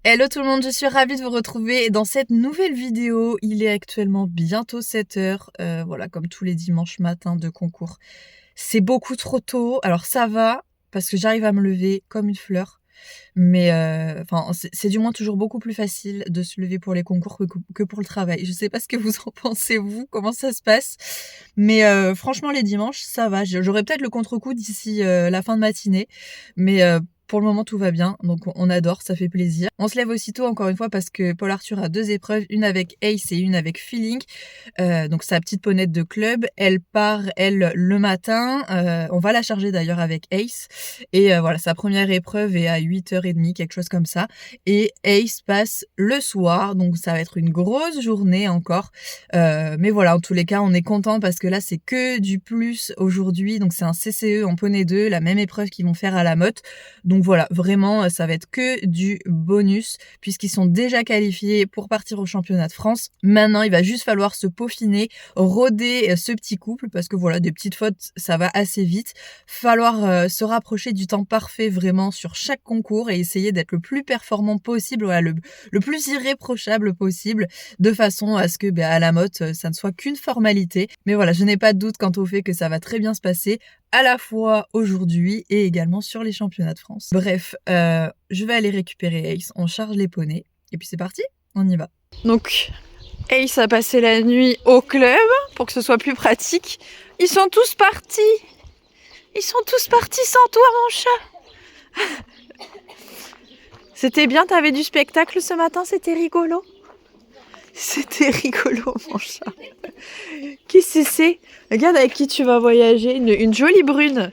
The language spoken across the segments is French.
Hello tout le monde, je suis ravie de vous retrouver dans cette nouvelle vidéo. Il est actuellement bientôt 7h, voilà, comme tous les dimanches matins de concours. C'est beaucoup trop tôt, alors ça va, parce que j'arrive à me lever comme une fleur. Mais enfin, c'est du moins toujours beaucoup plus facile de se lever pour les concours que pour le travail. Je sais pas ce que vous en pensez vous, comment ça se passe. Mais franchement les dimanches, ça va. J'aurai peut-être le contre-coup d'ici la fin de matinée. Mais pour le moment, tout va bien, donc on adore, ça fait plaisir. On se lève aussitôt, encore une fois, parce que Paul Arthur a 2 épreuves, une avec Ace et une avec Feeling. Donc sa petite ponette de club, elle part, elle, le matin. On va la charger d'ailleurs avec Ace. Et voilà, sa première épreuve est à 8h30, quelque chose comme ça. Et Ace passe le soir, donc ça va être une grosse journée encore. Mais voilà, en tous les cas, on est content parce que là, c'est que du plus aujourd'hui. Donc c'est un CCE en poney 2, la même épreuve qu'ils vont faire à la motte. Donc voilà, vraiment, ça va être que du bonus puisqu'ils sont déjà qualifiés pour partir au championnat de France. Maintenant, il va juste falloir se peaufiner, rôder ce petit couple parce que voilà, des petites fautes, ça va assez vite. Falloir se rapprocher du temps parfait vraiment sur chaque concours et essayer d'être le plus performant possible, voilà, le plus irréprochable possible, de façon à ce que à la motte, ça ne soit qu'une formalité. Mais voilà, je n'ai pas de doute quant au fait que ça va très bien se passer, à la fois aujourd'hui et également sur les championnats de France. Bref, je vais aller récupérer Ace, on charge les poneys, et puis c'est parti, on y va. Donc, Ace a passé la nuit au club, pour que ce soit plus pratique. Ils sont tous partis. Ils sont tous partis sans toi, mon chat. C'était bien, t'avais du spectacle ce matin, c'était rigolo. C'était rigolo, mon chat. Qu'est-ce que c'est? Regarde avec qui tu vas voyager. Une jolie brune.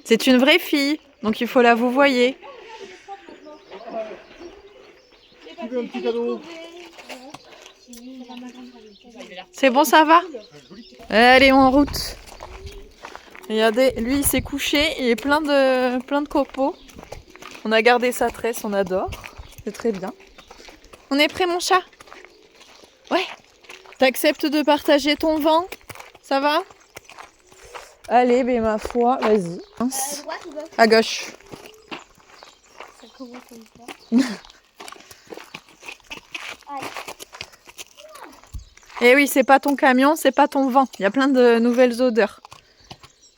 C'est une vraie fille, donc il faut la vous voyez. C'est bon, ça va? Allez, en route. Regardez, lui il s'est couché, il est plein de copeaux. On a gardé sa tresse, on adore. C'est très bien. On est prêt, mon chat? Ouais. T'acceptes de partager ton vent? Ça va? Allez, ben ma foi, vas-y. À gauche. Ça commence comme ça. Eh oui, c'est pas ton camion, c'est pas ton vent. Il y a plein de nouvelles odeurs.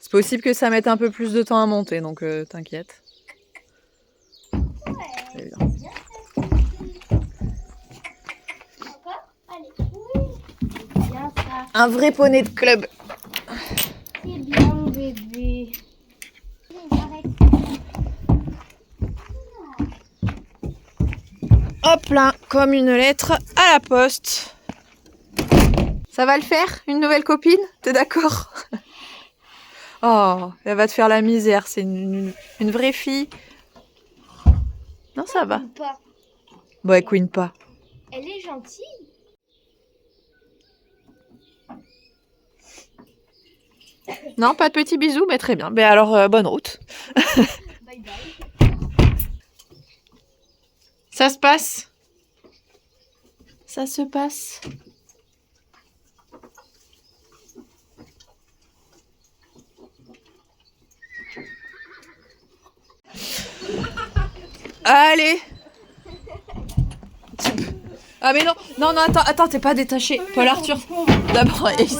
C'est possible que ça mette un peu plus de temps à monter, donc t'inquiète. C'est bien. Encore? Allez. Oui. Bien ça. Un vrai poney de club. C'est bien, bébé. Arrête. Hop là, comme une lettre à la poste. Ça va le faire? Une nouvelle copine? T'es d'accord? Oh, elle va te faire la misère, c'est une vraie fille. Non, ça va. Ou pas. Bon, elle couine pas. Elle est gentille. Non, pas de petits bisous, mais très bien. Ben alors, bonne route. Bye bye. Ça se passe? Ça se passe? Allez! Ah mais non, non, non, attends, t'es pas détaché. Paul Arthur, d'abord, Ace.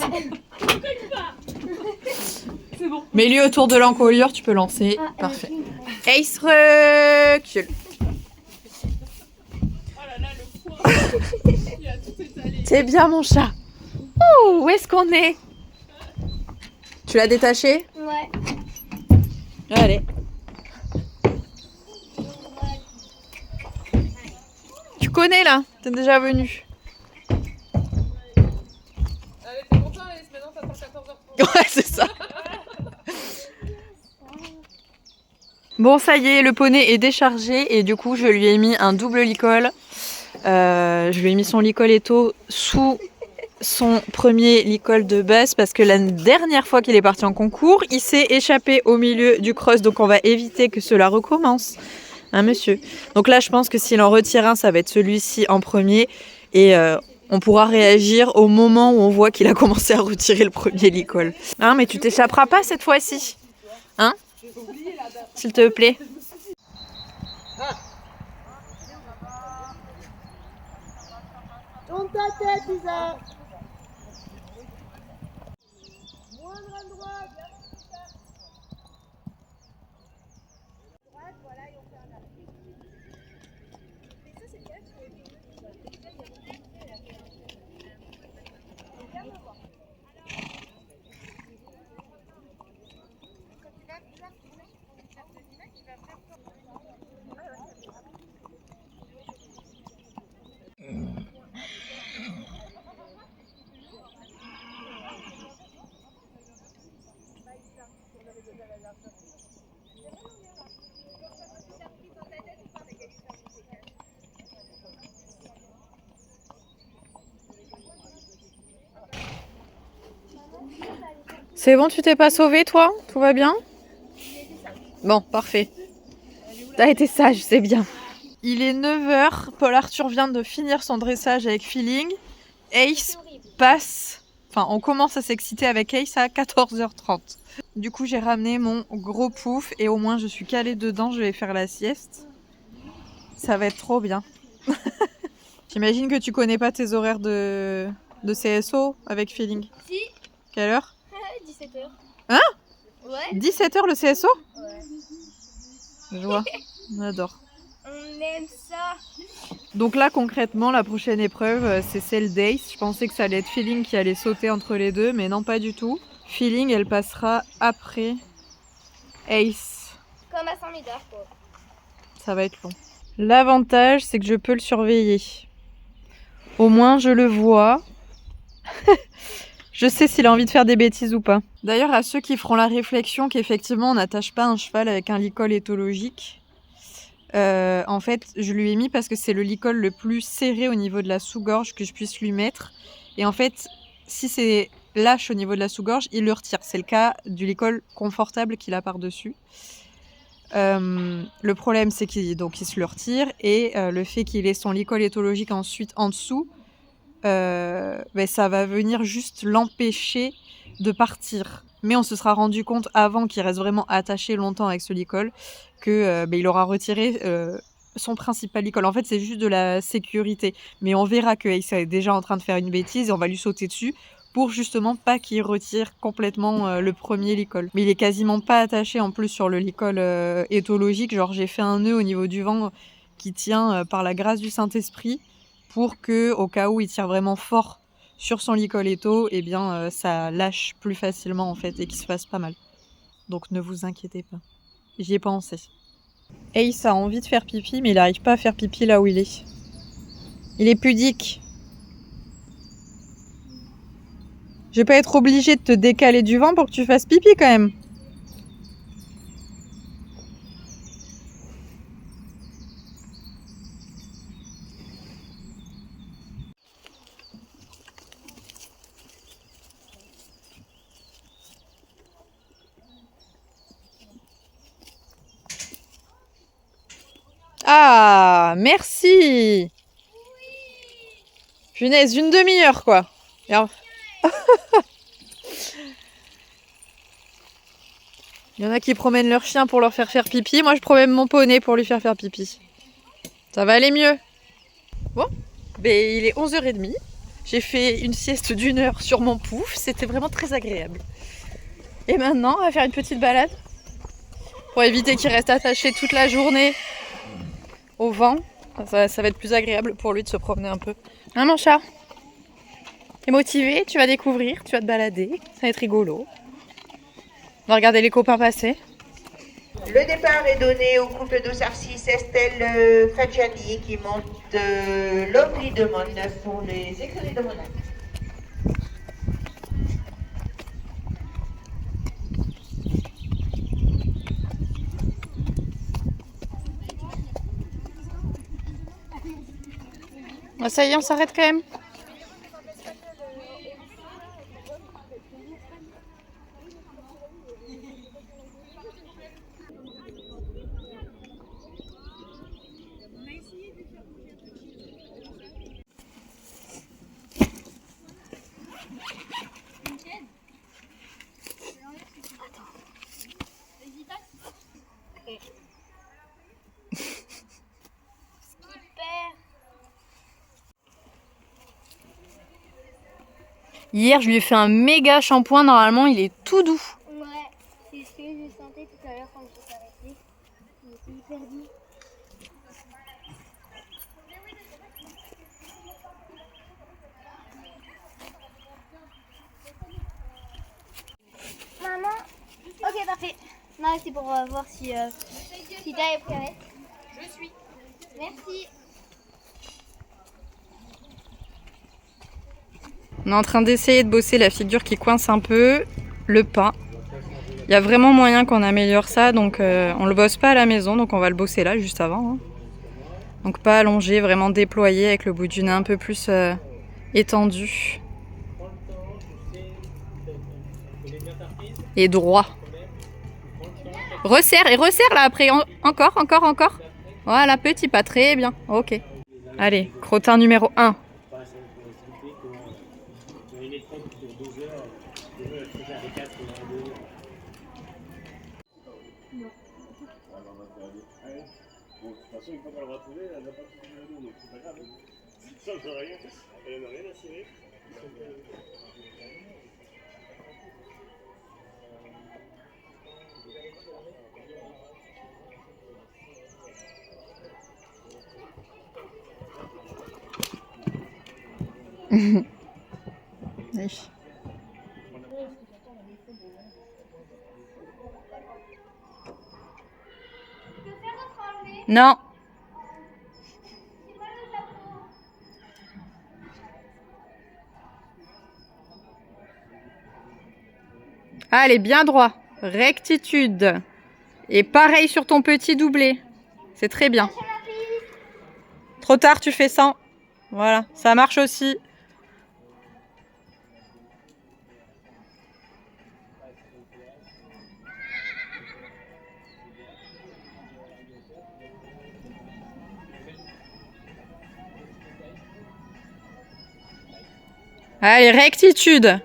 Mets-lui autour de l'encolure, tu peux lancer. Parfait. Ace, recule. C'est bien, mon chat. Oh, où est-ce qu'on est? Tu l'as détaché? Ouais. Allez. Tu connais là? T'es déjà venu. Ouais, c'est ça. Bon, ça y est, le poney est déchargé et du coup, je lui ai mis un double licol. Je lui ai mis son licol étau sous son premier licol de base parce que la dernière fois qu'il est parti en concours, il s'est échappé au milieu du cross, donc on va éviter que cela recommence. Hein, monsieur? Donc là, je pense que s'il en retire un, ça va être celui-ci en premier et on pourra réagir au moment où on voit qu'il a commencé à retirer le premier licol. Hein, mais tu t'échapperas pas cette fois-ci? Hein? S'il te plaît. Tourne ta tête, Isa. Moindre à droite. C'est bon, tu t'es pas sauvé toi? Tout va bien? Bon, parfait. T'as été sage, c'est bien. Il est 9h, Paul Arthur vient de finir son dressage avec Feeling. Ace passe, enfin on commence à s'exciter avec Ace à 14h30. Du coup j'ai ramené mon gros pouf et au moins je suis calée dedans, je vais faire la sieste. Ça va être trop bien. J'imagine que tu connais pas tes horaires de CSO avec Feeling. Si. Quelle heure? 17h. Hein? Ouais. 17h le CSO? Ouais. Je vois, on adore. On aime ça. Donc là concrètement la prochaine épreuve c'est celle d'Ace. Je pensais que ça allait être Feeling qui allait sauter entre les deux mais non pas du tout. Feeling elle passera après Ace. Comme à Saint-Médard, quoi. Ça va être long. L'avantage c'est que je peux le surveiller. Au moins je le vois. Je sais s'il a envie de faire des bêtises ou pas. D'ailleurs à ceux qui feront la réflexion qu'effectivement on n'attache pas un cheval avec un licol éthologique. En fait, je lui ai mis parce que c'est le licol le plus serré au niveau de la sous-gorge que je puisse lui mettre. Et en fait, si c'est lâche au niveau de la sous-gorge, il le retire. C'est le cas du licol confortable qu'il a par-dessus. Le problème, c'est qu'il se le retire. Et le fait qu'il ait son licol éthologique ensuite en dessous, ça va venir juste l'empêcher de partir. Mais on se sera rendu compte avant qu'il reste vraiment attaché longtemps avec ce licol que il aura retiré son principal licol. En fait, c'est juste de la sécurité. Mais on verra que Ace est déjà en train de faire une bêtise et on va lui sauter dessus pour justement pas qu'il retire complètement le premier licol. Mais il est quasiment pas attaché en plus sur le licol éthologique. Genre j'ai fait un nœud au niveau du vent qui tient par la grâce du Saint-Esprit pour que au cas où il tire vraiment fort sur son licol étau, eh bien ça lâche plus facilement en fait et qu'il se fasse pas mal. Donc ne vous inquiétez pas. J'y ai pensé. Ace a envie de faire pipi, mais il n'arrive pas à faire pipi là où il est. Il est pudique. Je vais pas être obligée de te décaler du vent pour que tu fasses pipi quand même. Ah, merci. Punaise, une demi-heure quoi. Alors... Il y en a qui promènent leur chien pour leur faire pipi. Moi, je promène mon poney pour lui faire pipi. Ça va aller mieux. Bon, ben, il est 11h30. J'ai fait une sieste d'1 heure sur mon pouf. C'était vraiment très agréable. Et maintenant, on va faire une petite balade pour éviter qu'il reste attaché toute la journée au vent. Ça va être plus agréable pour lui de se promener un peu. Hein, mon chat? T'es motivé? Tu vas découvrir, tu vas te balader. Ça va être rigolo. On va regarder les copains passer. Le départ est donné au couple d'Ossarcis Estelle Fadjani qui monte l'Omni de Mon pour les écuries de Monaco. Ah, ça y est, on s'arrête quand même. Hier, je lui ai fait un méga shampoing. Normalement, il est tout doux. Ouais, c'est ce que je sentais tout à l'heure quand je suis arrêtée. Il était hyper doux. Maman, ok parfait. Non, c'est pour voir si t'as les prêt. Je suis. Merci. On est en train d'essayer de bosser la figure qui coince un peu, le pas. Il y a vraiment moyen qu'on améliore ça, donc on le bosse pas à la maison, donc on va le bosser là, juste avant. Hein. Donc pas allongé, vraiment déployé avec le bout du nez un peu plus étendu. Et droit. Resserre, et resserre là après, encore. Voilà, petit pas, très bien, ok. Allez, crottin numéro 1. Bon, de toute façon, une fois qu'on l'aura trouvé, elle va pas toucher le dos, donc c'est pas grave. Ça ne change rien. Elle n'a rien à cirer. Oui. Non. Allez, bien droit. Rectitude. Et pareil sur ton petit doublé. C'est très bien. Trop tard, tu fais 100. Voilà, ça marche aussi. Allez, rectitude.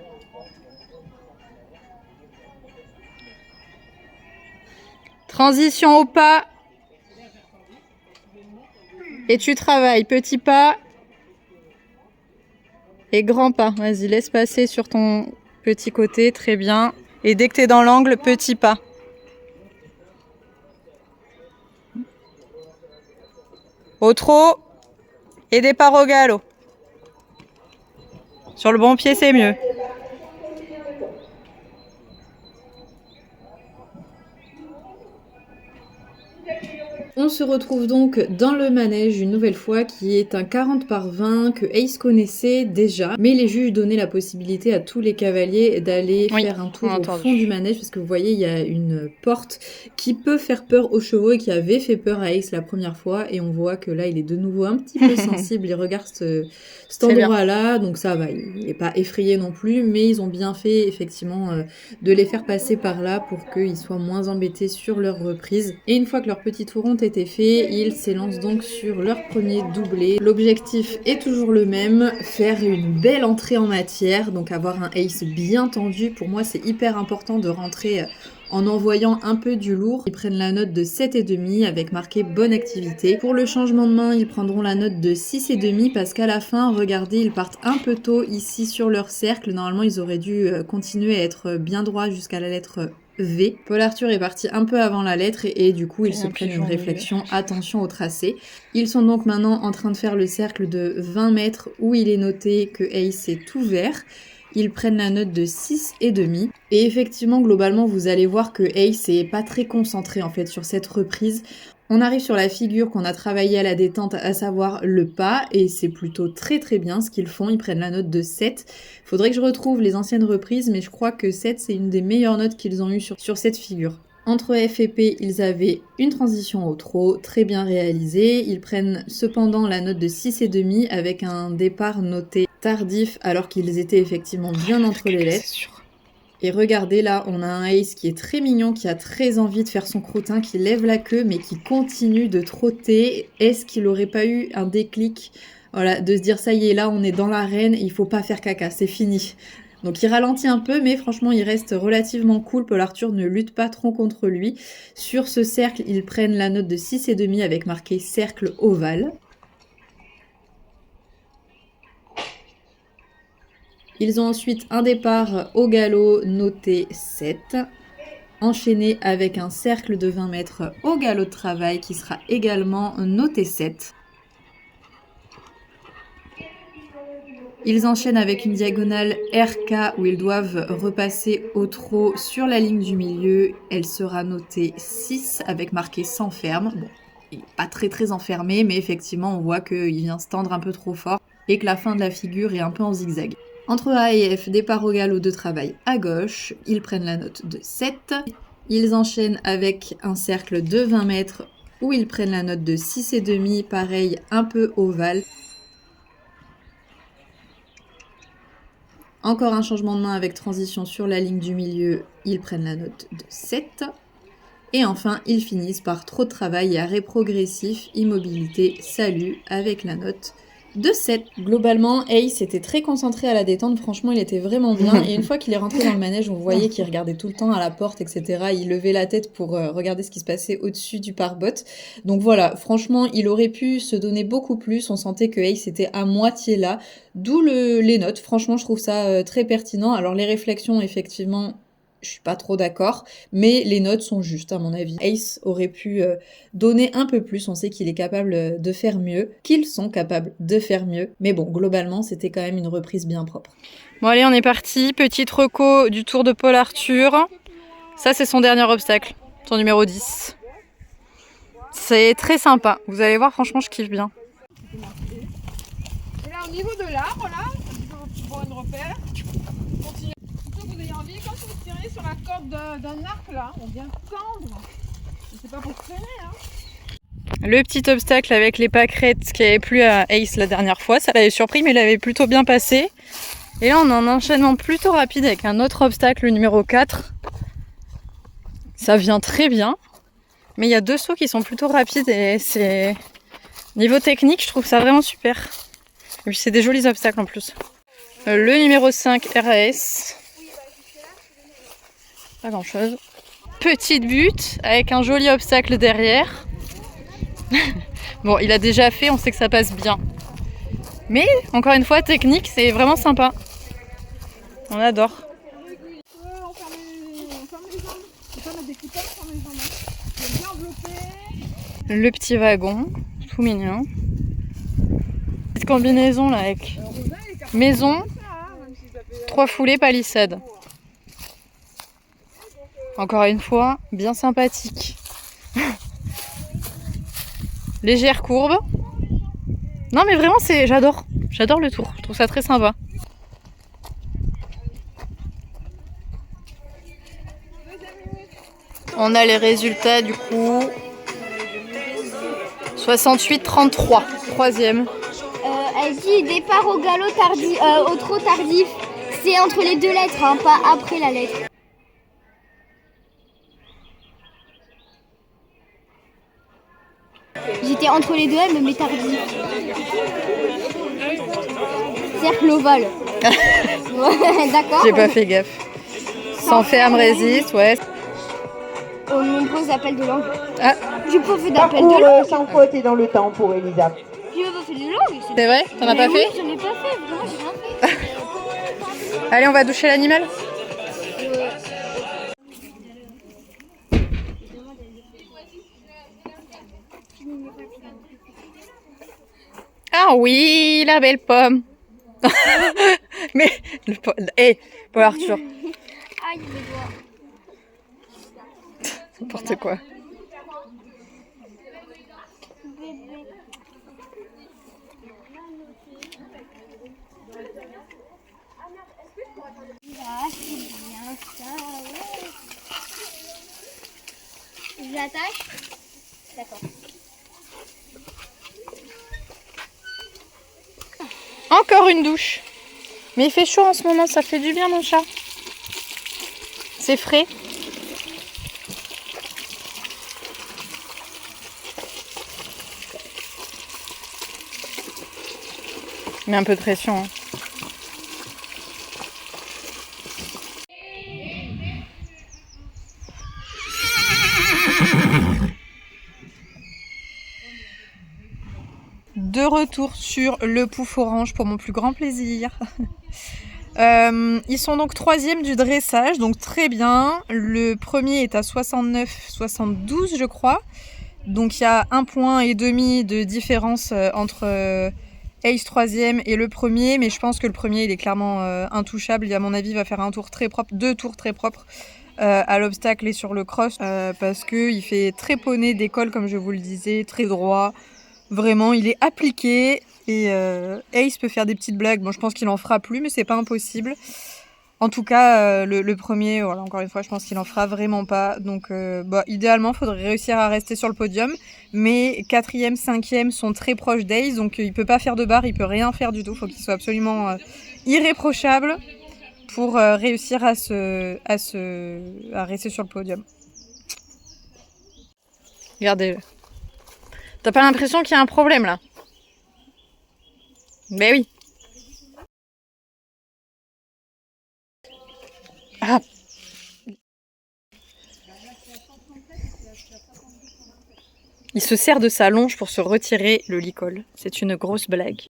Transition au pas. Et tu travailles. Petit pas. Et grand pas. Vas-y, laisse passer sur ton petit côté. Très bien. Et dès que tu es dans l'angle, petit pas. Au trot. Et départ au galop. Sur le bon pied, c'est mieux. On se retrouve donc dans le manège une nouvelle fois qui est un 40 par 20 que Ace connaissait déjà, mais les juges donnaient la possibilité à tous les cavaliers d'aller faire un tour au fond du manège parce que vous voyez il y a une porte qui peut faire peur aux chevaux et qui avait fait peur à Ace la première fois et on voit que là il est de nouveau un petit peu sensible, il regarde cet endroit là donc ça va, il n'est pas effrayé non plus mais ils ont bien fait effectivement de les faire passer par là pour qu'ils soient moins embêtés sur leur reprise et une fois que leurs petits tours ont été faits, ils s'élancent donc sur leur premier doublé. L'objectif est toujours le même, faire une belle entrée en matière, donc avoir un ace bien tendu. Pour moi, c'est hyper important de rentrer en envoyant un peu du lourd. Ils prennent la note de 7,5 avec marqué bonne activité. Pour le changement de main, ils prendront la note de 6,5 parce qu'à la fin, regardez, ils partent un peu tôt ici sur leur cercle. Normalement, ils auraient dû continuer à être bien droits jusqu'à la lettre V. Paul Arthur est parti un peu avant la lettre et du coup ils se prennent une réflexion, attention au tracé. Ils sont donc maintenant en train de faire le cercle de 20 mètres où il est noté que Ace est tout vert. Ils prennent la note de 6,5 et effectivement globalement vous allez voir que Ace est pas très concentré en fait sur cette reprise. On arrive sur la figure qu'on a travaillé à la détente, à savoir le pas, et c'est plutôt très très bien ce qu'ils font, ils prennent la note de 7. Faudrait que je retrouve les anciennes reprises, mais je crois que 7 c'est une des meilleures notes qu'ils ont eues sur cette figure. Entre F et P, ils avaient une transition au trot, très bien réalisée. Ils prennent cependant la note de 6,5 avec un départ noté tardif, alors qu'ils étaient effectivement bien entre les lettres. Et regardez là, on a un Ace qui est très mignon, qui a très envie de faire son crottin, qui lève la queue, mais qui continue de trotter. Est-ce qu'il n'aurait pas eu un déclic, voilà, de se dire ça y est, là on est dans l'arène, il faut pas faire caca, c'est fini. Donc il ralentit un peu, mais franchement il reste relativement cool. Paul Arthur ne lutte pas trop contre lui. Sur ce cercle, ils prennent la note de 6,5 avec marqué cercle ovale. Ils ont ensuite un départ au galop noté 7, enchaîné avec un cercle de 20 mètres au galop de travail qui sera également noté 7. Ils enchaînent avec une diagonale RK où ils doivent repasser au trot sur la ligne du milieu. Elle sera notée 6 avec marqué sans ferme. Bon, il n'est pas très enfermé, mais effectivement on voit qu'il vient se tendre un peu trop fort et que la fin de la figure est un peu en zigzag. Entre A et F, départ au galop de travail à gauche, ils prennent la note de 7. Ils enchaînent avec un cercle de 20 mètres où ils prennent la note de 6,5, pareil, un peu ovale. Encore un changement de main avec transition sur la ligne du milieu, ils prennent la note de 7. Et enfin, ils finissent par trop de travail et arrêt progressif, immobilité, salut, avec la note de 7. Globalement, Ace était très concentré à la détente, franchement il était vraiment bien. Et une fois qu'il est rentré dans le manège, on voyait qu'il regardait tout le temps à la porte, etc. Il levait la tête pour regarder ce qui se passait au-dessus du pare-botte. Donc voilà, franchement, il aurait pu se donner beaucoup plus. On sentait que Ace était à moitié là, d'où les notes. Franchement, je trouve ça très pertinent. Alors les réflexions, effectivement, je suis pas trop d'accord, mais les notes sont justes à mon avis. Ace aurait pu donner un peu plus, on sait qu'il est capable de faire mieux, qu'ils sont capables de faire mieux, mais bon, globalement, c'était quand même une reprise bien propre. Bon allez, on est parti, petite reco du Tour de Paul Arthur. Ça, c'est son dernier obstacle, son numéro 10. C'est très sympa, vous allez voir, franchement, je kiffe bien. Et là, au niveau de l'arbre, là, un petit peu votre point de repère, continuez. Plutôt que vous ayez envie, quand vous tirez sur la corde d'un arc, là, on vient tendre. C'est pas pour traîner, hein. Le petit obstacle avec les pâquerettes qui avait plu à Ace la dernière fois, ça l'avait surpris, mais il avait plutôt bien passé. Et là, on a un enchaînement plutôt rapide avec un autre obstacle, le numéro 4. Ça vient très bien, mais il y a 2 sauts qui sont plutôt rapides et c'est... Niveau technique, je trouve ça vraiment super. Et puis c'est des jolis obstacles en plus. Le numéro 5, RAS. Pas grand chose. Petite butte avec un joli obstacle derrière. Bon, il a déjà fait, on sait que ça passe bien. Mais, encore une fois, technique, c'est vraiment sympa. On adore. On ferme les jambes. On peut mettre des couteaux, on ferme les jambes. C'est bien enveloppé. Le petit wagon, tout mignon. Petite combinaison là avec maison, 3 foulées palissades. Encore une fois, bien sympathique. Légère courbe. Non mais vraiment, j'adore le tour. Je trouve ça très sympa. On a les résultats du coup. 68-33, troisième. Elle dit départ au galop tardif, au trot tardif. C'est entre les 2 lettres, hein, pas après la lettre. J'étais entre les 2, elle me met tardif. Cercle ovale. Ouais, d'accord. J'ai pas fait gaffe. Sans ferme résiste, ouais. Aux nombreux appels de langue. Ah, J'ai pas fait d'appel de Parcours langue. sans faute et dans le temps pour Elisa. J'ai pas fait de langue. c'est vrai? T'en as pas Oui, fait? j'en ai pas fait. Vraiment, j'ai rien fait. Allez, on va doucher l'animal. Ah oui, la belle pomme. Mais, Paul Arthur, Aïe, mes doigts. n'importe quoi. Ah, c'est bien ça, ouais. Je l'attache? D'accord. Encore une douche. Mais il fait chaud en ce moment, ça fait du bien mon chat. C'est frais. Mets un peu de pression. Hein. De retour sur le Pouf Orange pour mon plus grand plaisir. Ils sont donc 3e du dressage, donc très bien. Le premier est à 69-72 je crois. Donc il y a 1,5 point de différence entre Ace 3e et le premier, mais je pense que le premier il est clairement intouchable. Et à mon avis il va faire un tour très propre, 2 tours très propres à l'obstacle et sur le cross parce qu'il fait très poney d'école comme je vous le disais, très droit. Vraiment il est appliqué. Et Ace peut faire des petites blagues, bon je pense qu'il en fera plus mais c'est pas impossible. En tout cas le premier, voilà, encore une fois je pense qu'il en fera vraiment pas. Donc idéalement il faudrait réussir à rester sur le podium. Mais 4e, 5e sont très proches d'Ace, donc il peut pas faire de barre, il peut rien faire du tout. Il faut qu'il soit absolument irréprochable pour réussir à rester sur le podium. Regardez-le. T'as pas l'impression qu'il y a un problème là? Mais oui. Ah. Il se sert de sa longe pour se retirer le licol. C'est une grosse blague.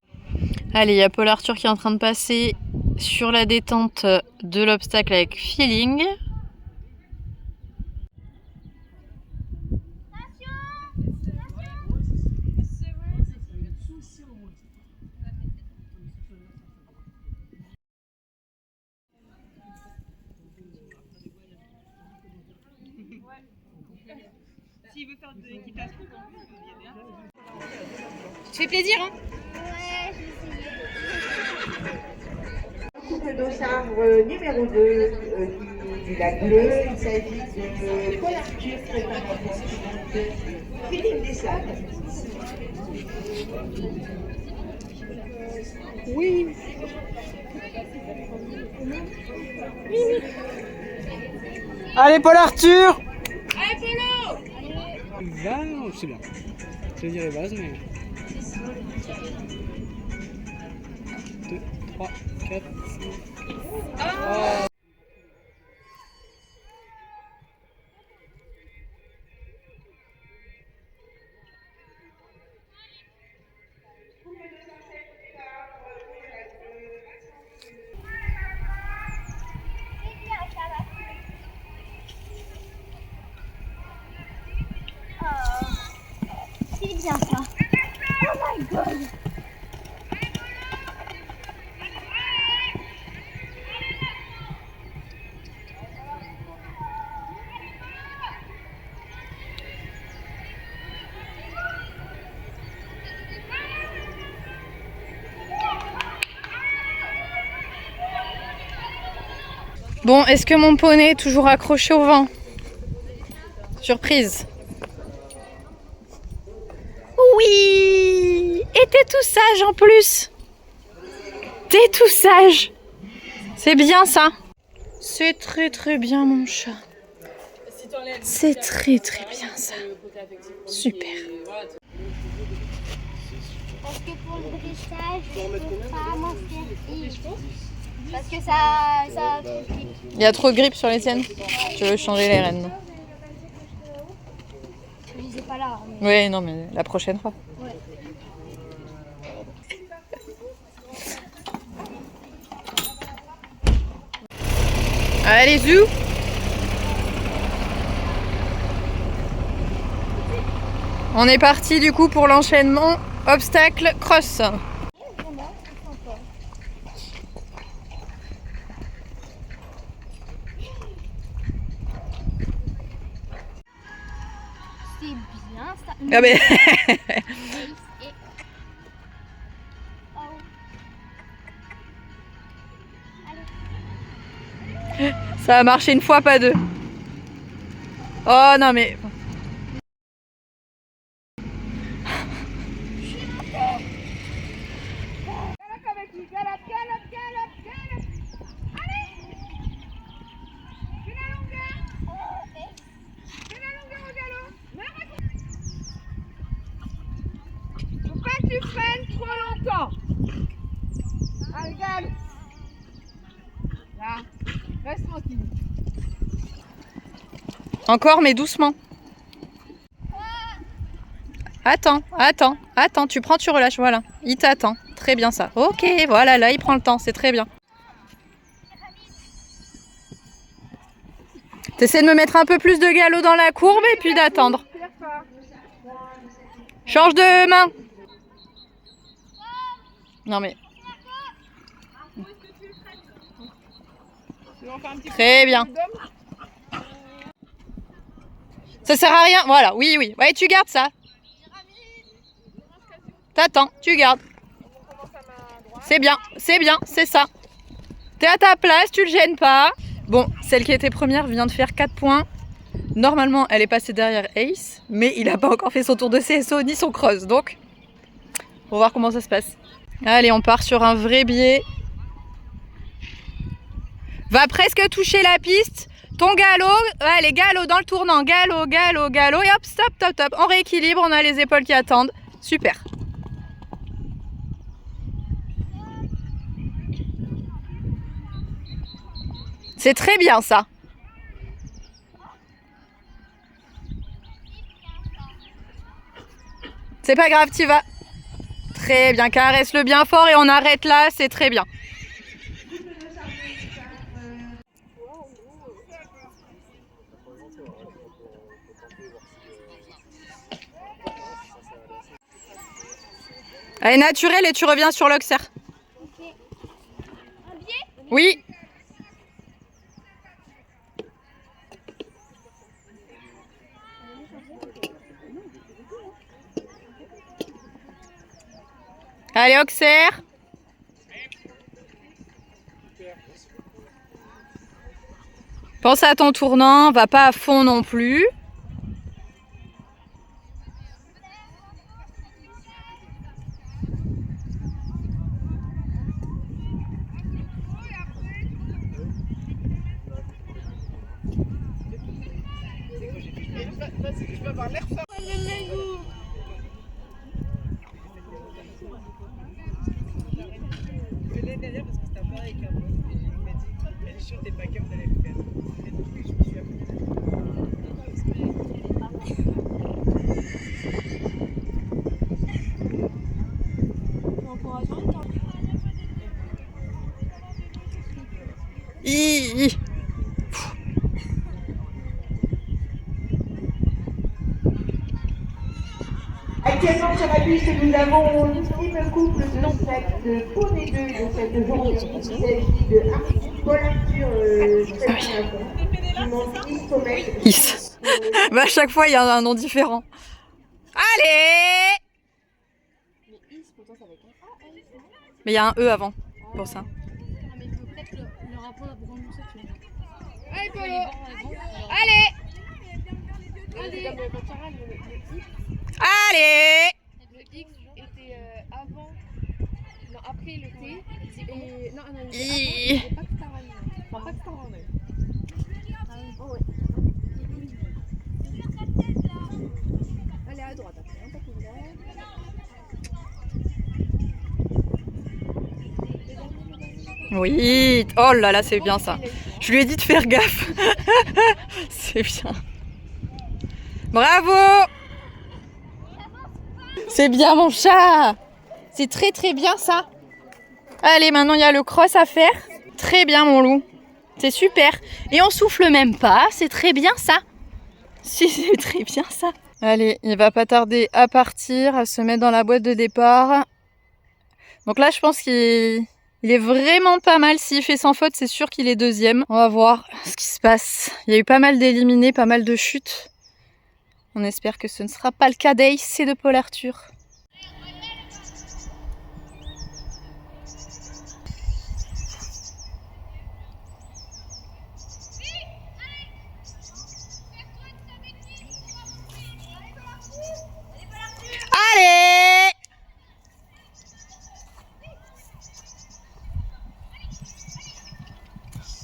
Allez, il y a Paul Arthur qui est en train de passer sur la détente de l'obstacle avec feeling. S'il veut faire de l'équitation, Tu fais plaisir, hein? Ouais, Couple d'Ossard numéro 2 du lac Bleu, il s'agit de Paul Arthur, préparateur de Philippe Dessalles. oui. Allez, Paul Arthur! Allez, Polo! Va, c'est bien. Je dirais base, mais. 2, 3, 4, 5. C'est bien ça. Oh my god! Bon, est-ce que mon poney est toujours accroché au vent? Surprise. Oui! Et t'es tout sage en plus! T'es tout sage! C'est bien ça! C'est très très bien mon chat. C'est très très bien ça. Super. Parce que pour le dressage, je peux pas m'en servir. Parce que ça... Il y a trop de grippe sur les tiennes? Tu veux changer les rênes? Je les ai pas là. Mais... Oui, non mais la prochaine fois. Ouais. Allez, zou! On est parti du coup pour l'enchaînement obstacle cross. C'est bien ça. Ah ben... Ça a marché une fois, pas deux. Oh non mais... Faut pas que tu freines trop longtemps. Allez, galope. Là, reste tranquille. Encore mais doucement. Attends, attends, attends, tu prends, tu relâches, voilà. Il t'attend, très bien ça. Ok, voilà, là il prend le temps, c'est très bien. T'essaies de me mettre un peu plus de galop dans la courbe et puis d'attendre. Change de main. Non mais... Très bien. Ça sert à rien. Voilà, oui, oui. Ouais, tu gardes ça. T'attends, tu gardes. C'est bien, c'est ça. T'es à ta place, tu le gênes pas. Bon, celle qui était première vient de faire 4 points. Normalement, elle est passée derrière Ace, mais il n'a pas encore fait son tour de CSO ni son cross. Donc, on va voir comment ça se passe. Allez, on part sur un vrai biais. Va presque toucher la piste. Ton galop, allez, galop dans le tournant. Galop, galop, galop. Et hop, stop, top, top. On rééquilibre, on a les épaules qui attendent. Super. C'est très bien ça. C'est pas grave, tu vas. Très bien, caresse-le bien fort et on arrête là, c'est très bien. Allez, naturel et tu reviens sur l'Auxerre. Ok. Un biais? Oui. Allez, Auxerre. Pense à ton tournant, va pas à fond non plus. Actuellement sur la piste, nous avons l'ultime couple de cette poney 2 de cette journée. Il s'agit de Paul Arthur qui monte Is. Bah à chaque fois il y a un nom différent. Allez! Mais il y a un E avant pour ça. Allez, Polo. Allez. Allez! Le X était avant, non après le T, et non, non, il était avant, pas que Star Run. Enfin, pas que Star Run, même. Oh, ouais. Allez, à droite, après, un peu plus loin. Oui! Oh là là, c'est bien ça. Je lui ai dit de faire gaffe. C'est bien. Bravo! C'est bien mon chat. C'est très très bien ça. Allez, maintenant il y a le cross à faire. Très bien mon loup. C'est super. Et on souffle même pas. C'est très bien ça. Si, c'est très bien ça. Allez, il va pas tarder à partir, à se mettre dans la boîte de départ. Donc là, je pense qu'il est vraiment pas mal. S'il fait sans faute, c'est sûr qu'il est deuxième. On va voir ce qui se passe. Il y a eu pas mal d'éliminés, pas mal de chutes. On espère que ce ne sera pas le cas d'Ace et de Paul Arthur. Allez!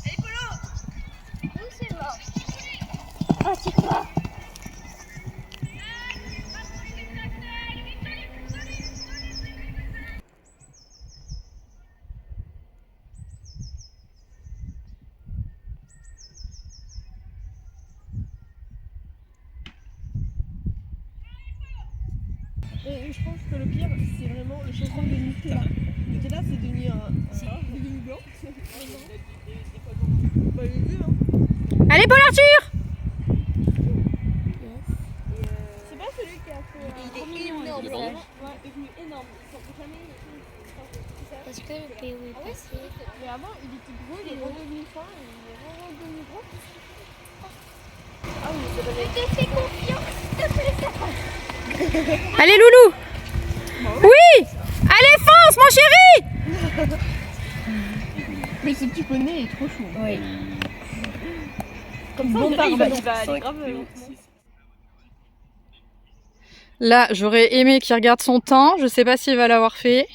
Allez, Polo. Où c'est mort? Oh, c'est quoi? Et je pense que le pire, c'est vraiment le changement de Nutella. Nutella, c'est devenu un devenu blanc. Bah, les deux, hein. Allez, Paul Arthur! C'est pas celui qui a fait. Il est énorme. Ouais, devenu énorme. Parce que le PO est passé. Mais avant, il était gros, il est redevenu fin, et il est redevenu gros. Ah oui, c'est pas Je te fais confiance, s'il te plaît, ça passe. Allez, Loulou! Oui! Allez, fonce, mon chéri! Mais ce petit poney est trop chou. Oui. Comme ça, on dirait qu'il va aller grave. Là, j'aurais aimé qu'il regarde son temps. Je sais pas s'il va l'avoir fait.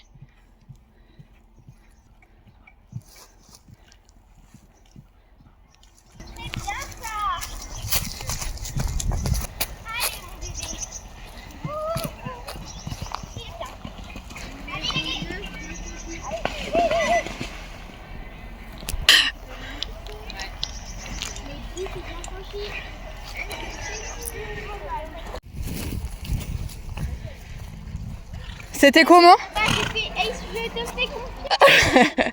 C'était comment? Je te fais confiance.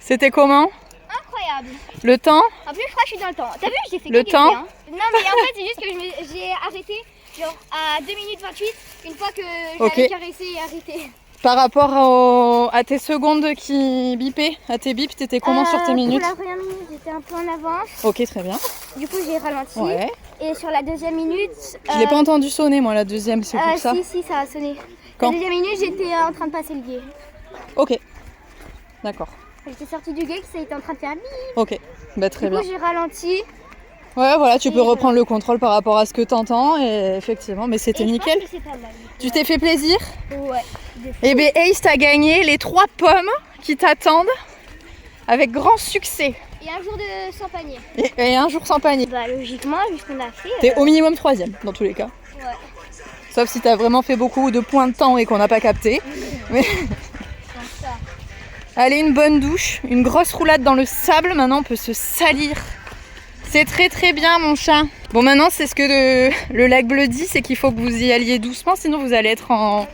C'était comment? Incroyable. Le temps? En plus, je crois que je suis dans le temps. T'as vu, j'ai fait Le que temps? gagner, hein. Non, mais en fait, c'est juste que j'ai arrêté genre à 2 minutes 28 une fois que j'avais Ok. caressé et arrêté. Par rapport à tes secondes qui bipaient, à tes bips, t'étais comment sur tes minutes? Pour la première minute, j'étais un peu en avance. Ok, très bien. Du coup, j'ai ralenti. Ouais. Et sur la deuxième minute. Je l'ai pas entendu sonner, moi, la deuxième, c'est pour ça. Si, ça a sonné. Quand? La deuxième minute, j'étais en train de passer le guet. Ok. D'accord. J'étais sortie du guet, ça était en train de faire bip. Ok. Bah, très Du bien. coup, j'ai ralenti. Ouais, voilà, tu peux Et reprendre le contrôle par rapport à ce que t'entends. Et effectivement, mais c'était Et je nickel. pense que c'est pas mal. Tu t'es fait plaisir? Ouais. de fou. Eh bien, Ace, t'as gagné les 3 pommes qui t'attendent avec grand succès. Et un jour de sans panier. Et un jour sans panier. Bah, logiquement, vu ce qu'on a fait. T'es au minimum 3ème dans tous les cas. Ouais. Sauf si t'as vraiment fait beaucoup de points de temps et qu'on n'a pas capté. Mais... Comme ça. Allez, une bonne douche, une grosse roulade dans le sable. Maintenant, on peut se salir. C'est très très bien, mon chat. Bon, maintenant, c'est ce que le lac bleu dit, c'est qu'il faut que vous y alliez doucement, sinon vous allez être en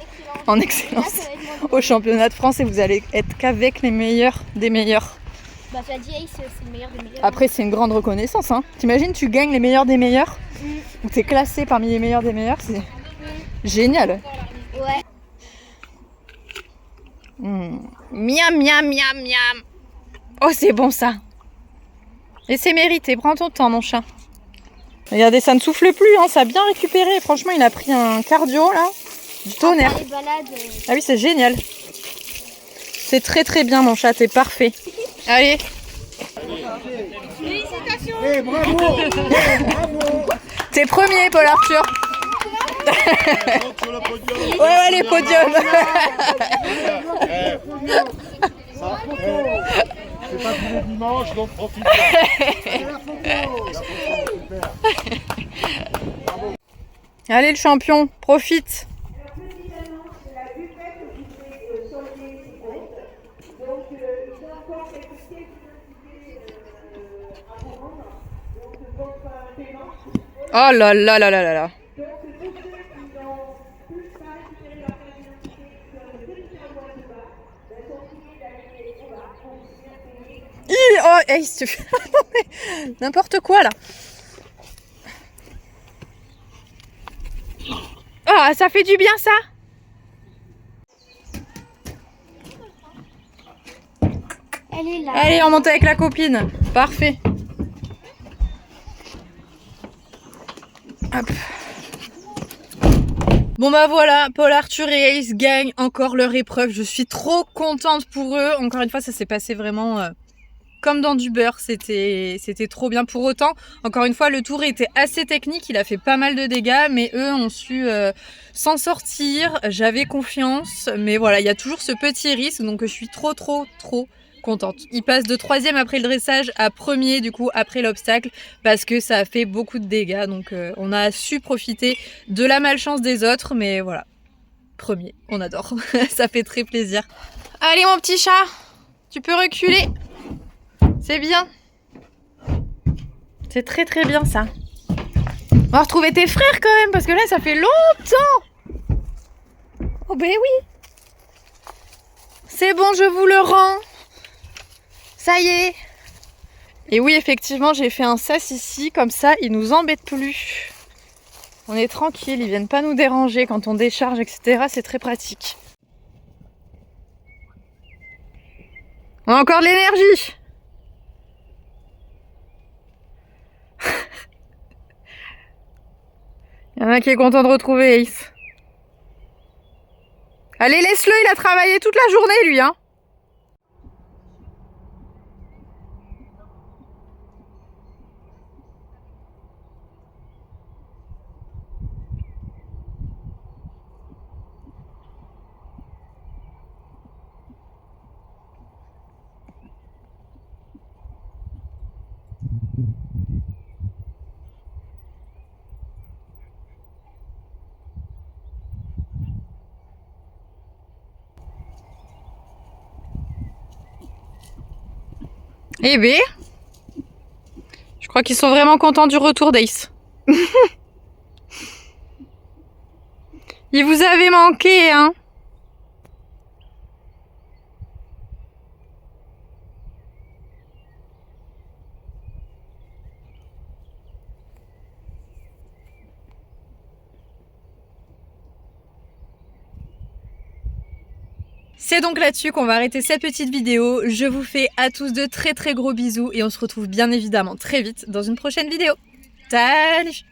Là, excellence ça va être mon au championnat de France et vous allez être qu'avec les meilleurs des meilleurs. Bah, tu as dit Ace, c'est le meilleur des meilleurs. Après, c'est une grande reconnaissance. Hein. T'imagines, tu gagnes les meilleurs des meilleurs, ou t'es classé parmi les meilleurs des meilleurs, c'est génial. Ouais. Miam, miam, miam, miam. Oh, c'est bon ça. Et c'est mérité, prends ton temps, mon chat. Regardez, ça ne souffle plus, hein. Ça a bien récupéré. Franchement, il a pris un cardio là, du tonnerre. Les balades. Ah oui, c'est génial. C'est très très bien, mon chat, t'es parfait. Allez. Félicitations. T'es premier, Paul Arthur. Ouais, les podiums. C'est pas tous les dimanches, donc profite. Allez, le champion, profite. Oh là là là là là là. Oh, hey, n'importe quoi là. Ah, ça fait du bien ça. Elle est là. Allez, on monte avec la copine. Parfait. Hop. Bon bah voilà, Paul Arthur et Ace gagnent encore leur épreuve. Je suis trop contente pour eux. Encore une fois, ça s'est passé vraiment comme dans du beurre. C'était trop bien. Pour autant, encore une fois, le tour était assez technique. Il a fait pas mal de dégâts, mais eux ont su s'en sortir. J'avais confiance, mais voilà, il y a toujours ce petit risque. Donc je suis trop contente. Il passe de 3e après le dressage à 1er du coup après l'obstacle parce que ça a fait beaucoup de dégâts. Donc on a su profiter de la malchance des autres, mais voilà, 1er, on adore. Ça fait très plaisir. Allez mon petit chat, tu peux reculer. C'est bien. C'est très bien ça. On va retrouver tes frères quand même parce que là ça fait longtemps. Oh ben oui. C'est bon, je vous le rends. Ça y est, Et oui, effectivement, j'ai fait un sas ici, comme ça, ils nous embêtent plus. On est tranquille, ils viennent pas nous déranger quand on décharge, etc. C'est très pratique. On a encore de l'énergie. Il y en a un qui est content de retrouver Ace. Allez, laisse-le, il a travaillé toute la journée, lui, hein. Eh ben, je crois qu'ils sont vraiment contents du retour d'Ace. Il vous avait manqué, hein? C'est donc là-dessus qu'on va arrêter cette petite vidéo. Je vous fais à tous de très gros bisous et on se retrouve bien évidemment très vite dans une prochaine vidéo. Salut!